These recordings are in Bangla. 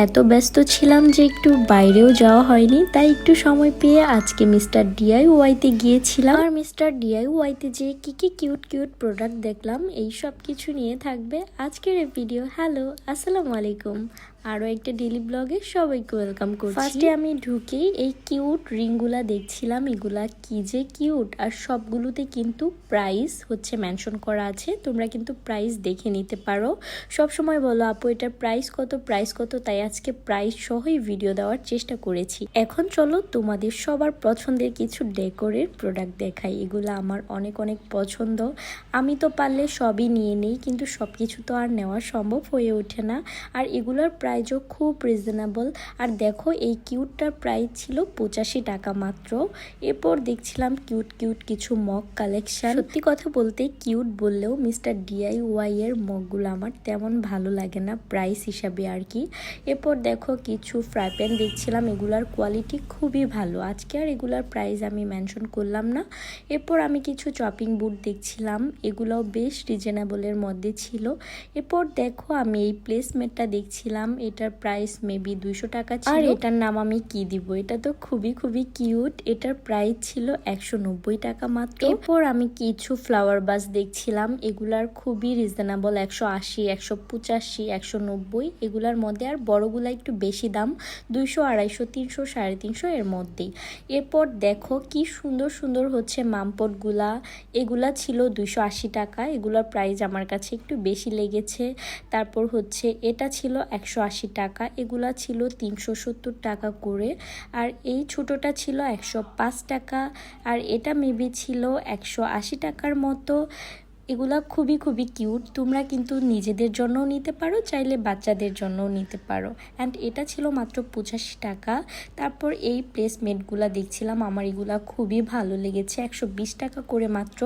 এত ব্যস্ত ছিলাম যে একটু বাইরেও যাওয়া হয়নি, তাই একটু সময় পেয়ে আজকে মিস্টার ডিআইওয়াইতে গিয়েছিলাম। আর মিস্টার ডিআইওয়াইতে যে কি কি কিউট কিউট প্রোডাক্ট দেখলাম, এই সব কিছু নিয়ে থাকবে আজকের এই ভিডিও। হ্যালো, আসসালামু আলাইকুম। আরও একটা ডেইলি ব্লগে সবাইকে ওয়েলকাম করছি। ফার্স্টে আমি ঢুকেই এই কিউট রিংগুলা দেখছিলাম, এগুলা কি যে কিউট। আর সবগুলোতে কিন্তু প্রাইস হচ্ছে মেনশন করা আছে, তোমরা কিন্তু প্রাইস দেখে নিতে পারো। সব সময় বলো আপু এটার প্রাইস কত প্রাইস কত, তাই আজকে প্রাইস সহই ভিডিও দেওয়ার চেষ্টা করেছি। এখন চলো তোমাদের সবার পছন্দের কিছু ডেকোরের প্রোডাক্ট দেখাই। এগুলো আমার অনেক অনেক পছন্দ, আমি তো পারলে সবই নিয়ে নেই, কিন্তু সব কিছু তো আর নেওয়া সম্ভব হয়ে ওঠে না। আর এগুলোর প্রাইসও খুব রিজনেবল। আর দেখো এই কিউটটার প্রাইস ছিল 85 টাকা মাত্র। এরপর দেখছিলাম কিউট কিউট কিছু মগ কালেকশন। সত্যি কথা বলতে কিউট বললেও মিস্টার ডিআইওয়াই এর মগগুলো আমার তেমন ভালো লাগে না প্রাইস হিসাবে আর কি। এরপর দেখো কিছু ফ্রাই প্যান দেখছিলাম, এগুলার কোয়ালিটি খুবই ভালো। আজকে আর এগুলার প্রাইস আমি মেনশন করলাম না। এরপর আমি কিছু চপিং বোর্ড দেখছিলাম, এগুলোও বেশ রিজনেবলের মধ্যে ছিল। এরপর দেখো আমি এই প্লেসমেটটা দেখছিলাম, এটার প্রাইস মেবি 200 টাকা ছিল। আর এটার নাম আমি কি দিব, এটা তো খুবই খুবই কিউট। এটার প্রাইস ছিল 190 টাকা মাত্র। এরপর আমি কিছু ফ্লাওয়ার বাস দেখছিলাম, এগুলার খুবই রিজনেবল, 180, 185, 190 এগুলার মধ্যে। আর বড়গুলা একটু বেশি দাম, 200, 250, 300, 350 এর মধ্যেই। এরপর দেখো কি সুন্দর সুন্দর হচ্ছে মামপটগুলা, এগুলা ছিল 280 টাকা। এগুলার প্রাইস আমার কাছে একটু বেশি লেগেছে। তারপর হচ্ছে এটা ছিল 180 টাকা, এগুলা ছিল 370 টাকা করে। আর এই ছোটোটা ছিল 105 টাকা, আর এটা মেবি ছিল 180 টাকার মতো। এগুলা খুবই খুবই কিউট, তোমরা কিন্তু নিজেদের জন্যও নিতে পারো, চাইলে বাচ্চাদের জন্যও নিতে পারো। অ্যান্ড এটা ছিল মাত্র 85 টাকা। তারপর এই প্লেসমেটগুলা দেখছিলাম, আমার এগুলা খুবই ভালো লেগেছে, 120 টাকা করে মাত্র।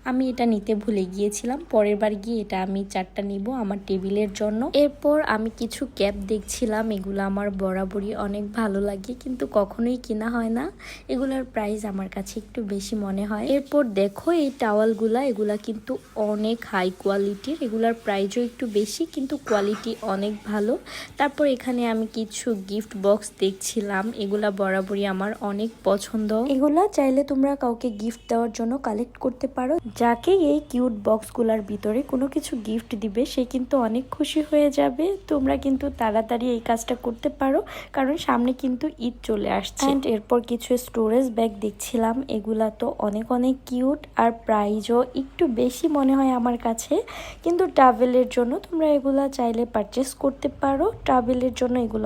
আমি এটা নিতে ভুলে গিয়েছিলাম, পরের বার গিয়ে এটা আমি 4টা নিব আমার টেবিলের জন্য। এরপর আমি কিছু ক্যাপ দেখছিলাম, এগুলো আমার বরাবরই অনেক ভালো লাগে, কিন্তু কখনোই কেনা হয় না। এগুলার প্রাইস আমার কাছে একটু বেশি মনে হয়। এরপর দেখো এই টাওয়ালগুলা, এগুলা কিন্তু অনেক হাই কোয়ালিটির, এগুলার প্রাইসও একটু বেশি কিন্তু কোয়ালিটি অনেক ভালো। তারপর এখানে আমি কিছু গিফট বক্স দেখছিলাম, এগুলা বরাবরই আমার অনেক পছন্দ। এগুলা চাইলে তোমরা কাউকে গিফট দেওয়ার জন্য কালেক্ট করতে পারো। যাকে এই কিউট বক্সগুলার ভিতরে কোনো কিছু গিফট দিবে সে কিন্তু অনেক খুশি হয়ে যাবে। তোমরা কিন্তু তাড়াতাড়ি এই কাজটা করতে পারো, কারণ সামনে কিন্তু ঈদ চলে আসছে। এরপর কিছু স্টোরেজ ব্যাগ দেখছিলাম, এগুলা তো অনেক অনেক কিউট, আর প্রাইসও একটু বেশি মনে হয় আমার কাছে। কিন্তু ট্রাভেলের জন্য তোমরা এগুলা চাইলে পারচেস করতে পারো, ট্রাভেলের জন্য এগুলো